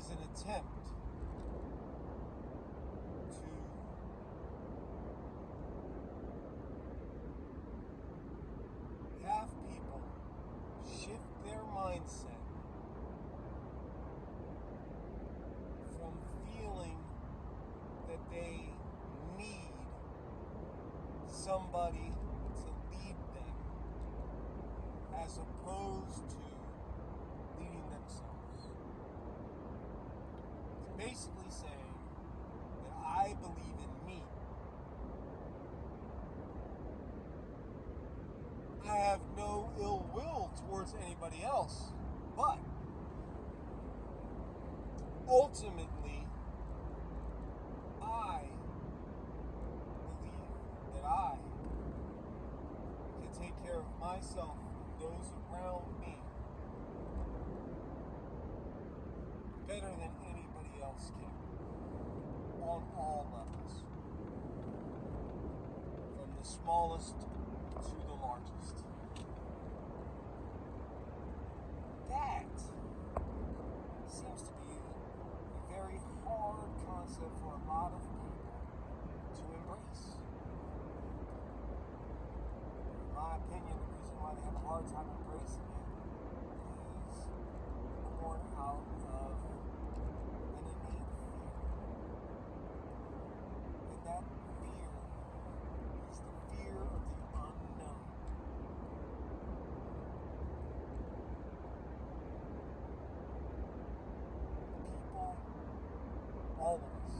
is an attempt to have people shift their mindset from feeling that they need somebody to lead them as opposed to leading themselves. It's basically saying that I believe in me. I have no ill will towards anybody else, but ultimately, I believe that I can take care of myself and those around me better than anybody else can, on all levels, from the smallest to the largest. That seems to be a very hard concept for a lot of people to embrace. In my opinion, the reason why they have a hard time embracing it is born out of an innate fear. And that fear is the fear of the unknown. People, all of us,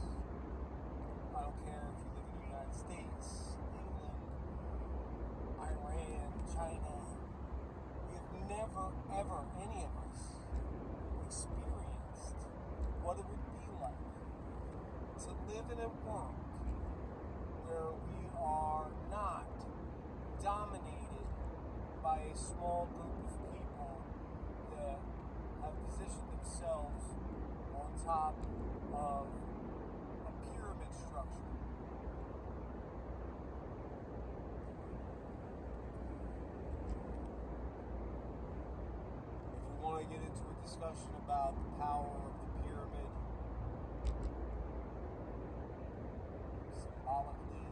I don't care if you live in the United States, England, Iran, China, we've never, ever, any of us, experienced what it would be like to live in a world where we are not dominated by a small group of people that have positioned themselves on top of a pyramid structure. If you want to get into a discussion about the power of the pyramid, symbolically,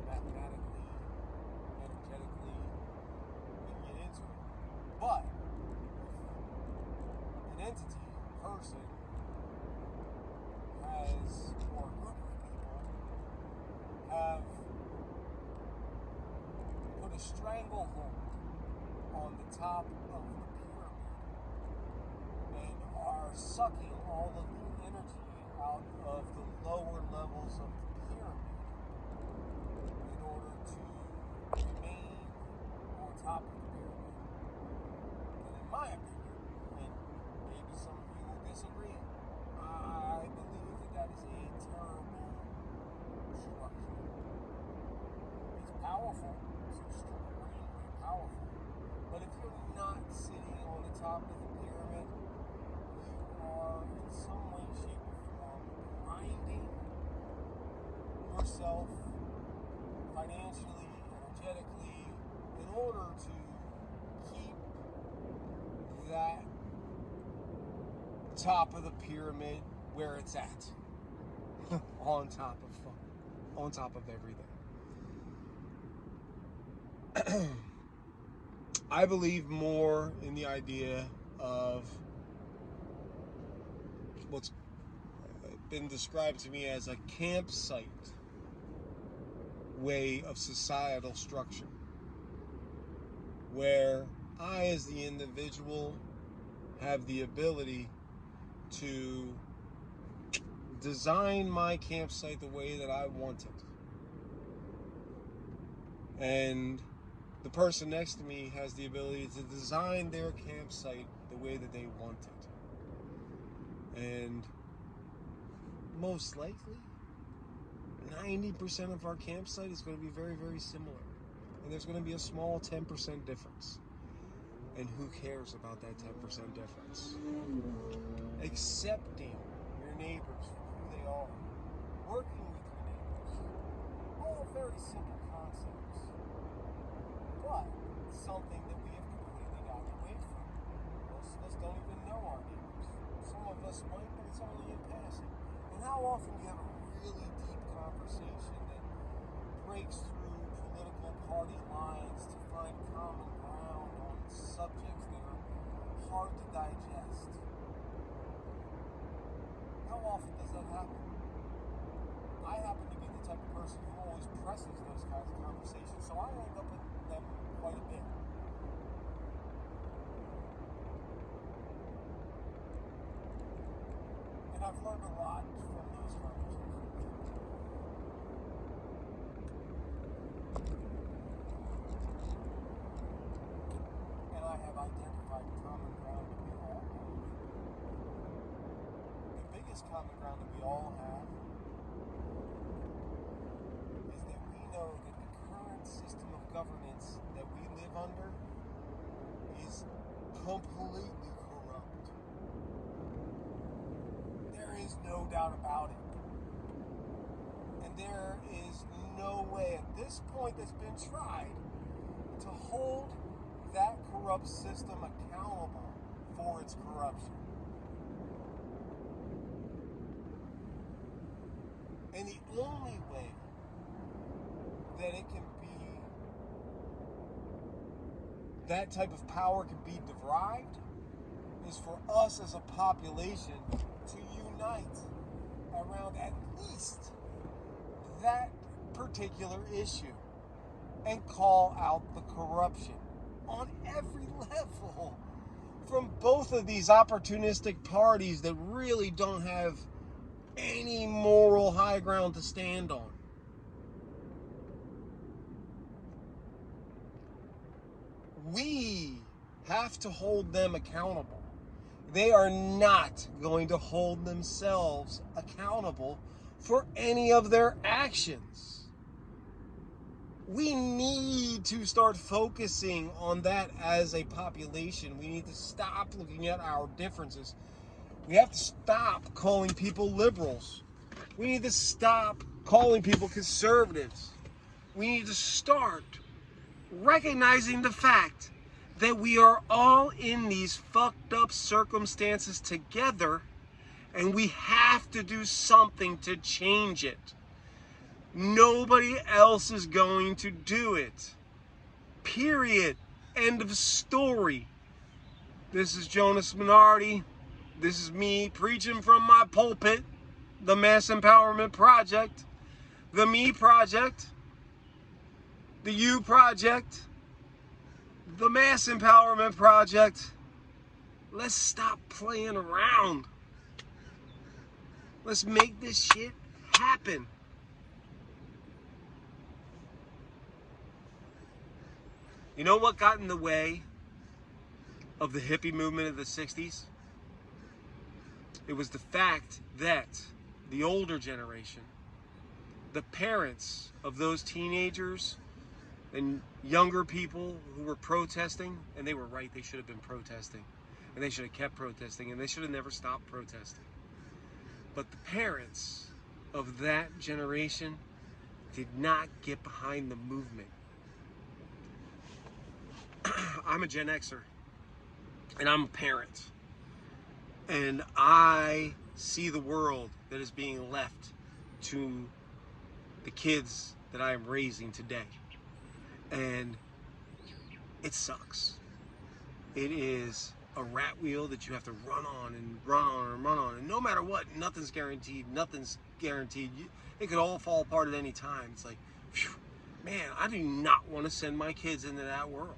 mathematically, energetically, we can get into it. But an entity, a person, has, or a group of people, have put a stranglehold on the top of the pyramid and are sucking all of the energy out of the lower levels of the pyramid in order to remain on top of the pyramid. And in my opinion, and maybe some of you will disagree, I believe that is a terrible structure. It's powerful. It's extremely powerful. But if you're not sitting on the top of the pyramid, you are in some way, shape, or form grinding yourself financially, energetically, in order to keep that top of the pyramid where it's at. on top of everything. I believe more in the idea of what's been described to me as a campsite way of societal structure, where I, as the individual, have the ability to design my campsite the way that I want it. And the person next to me has the ability to design their campsite the way that they want it. And most likely, 90% of our campsite is going to be very, very similar. And there's going to be a small 10% difference. And who cares about that 10% difference? Accepting your neighbors for who they are. Working with your neighbors. All very simple concepts. But something that we have completely gotten away from. Most of us don't even know our neighbors. Some of of us might, but it's only in passing. And how often do you have a really deep conversation that breaks through political party lines to find common ground on subjects that are hard to digest? How often does that happen? I happen to be the type of person who always presses those kinds of conversations, so I end up in them quite a bit. And I've learned a lot from those conversations. And I have identified common ground that we all have. The biggest common ground that we all have is that we know that the current system of governance that we live under is completely corrupt. There is no doubt about it. And there is no way at this point that's been tried to hold that corrupt system accountable for its corruption. And the only way that it can be, that type of power can be derived, is for us as a population to unite around at least that particular issue and call out the corruption on every level from both of these opportunistic parties that really don't have any moral high ground to stand on. We have to hold them accountable. They are not going to hold themselves accountable for any of their actions. We need to start focusing on that as a population. We need to stop looking at our differences. We have to stop calling people liberals. We need to stop calling people conservatives. We need to start recognizing the fact that we are all in these fucked up circumstances together, and we have to do something to change it. Nobody else is going to do it. Period. End of story. This is Jonas Minardi. This is me preaching from my pulpit. The Mass Empowerment Project. The Me Project. The You Project. The Mass Empowerment Project. Let's stop playing around. Let's make this shit happen. You know what got in the way of the hippie movement of the 60s? It was the fact that the older generation, the parents of those teenagers and younger people who were protesting, and they were right, they should have been protesting, and they should have kept protesting, and they should have never stopped protesting. But the parents of that generation did not get behind the movement. I'm a Gen Xer, and I'm a parent, and I see the world that is being left to the kids that I am raising today, and it sucks. It is a rat wheel that you have to run on and run on and run on, and no matter what, nothing's guaranteed. It could all fall apart at any time. It's like, phew, man, I do not want to send my kids into that world.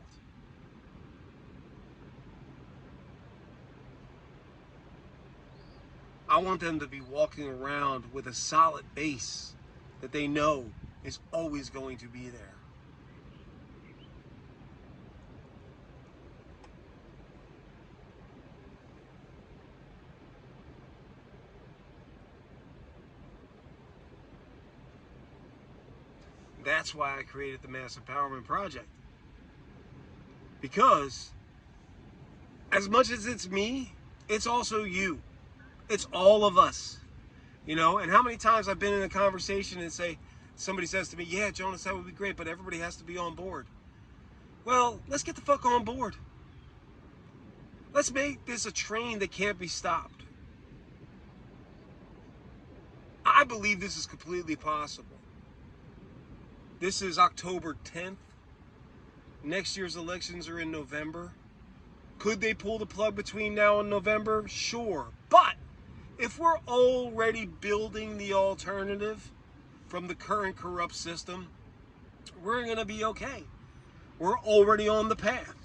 I want them to be walking around with a solid base that they know is always going to be there. That's why I created the Mass Empowerment Project. Because as much as it's me, it's also you. It's all of us, you know. And how many times I've been in a conversation and somebody says to me, yeah, Jonas, that would be great, but everybody has to be on board. Well, let's get the fuck on board. Let's make this a train that can't be stopped. I believe this is completely possible. This is October 10th. Next year's elections are in November. Could they pull the plug between now and November? Sure. But if we're already building the alternative from the current corrupt system, we're going to be okay. We're already on the path.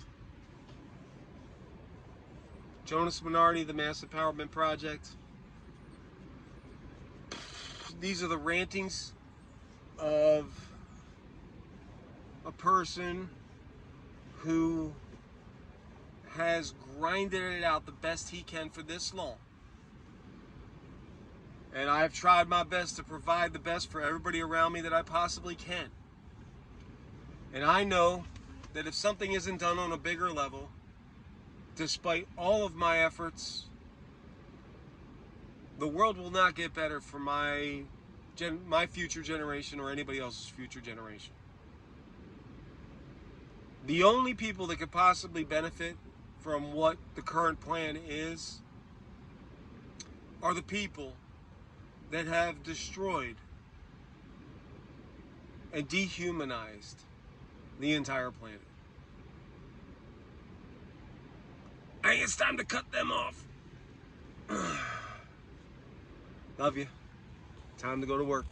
Jonas Minardi, the Mass Empowerment Project. These are the rantings of a person who has grinded it out the best he can for this long. And I've tried my best to provide the best for everybody around me that I possibly can. And I know that if something isn't done on a bigger level, despite all of my efforts, the world will not get better for my future generation or anybody else's future generation. The only people that could possibly benefit from what the current plan is are the people that have destroyed and dehumanized the entire planet. Hey, it's time to cut them off. Love you. Time to go to work.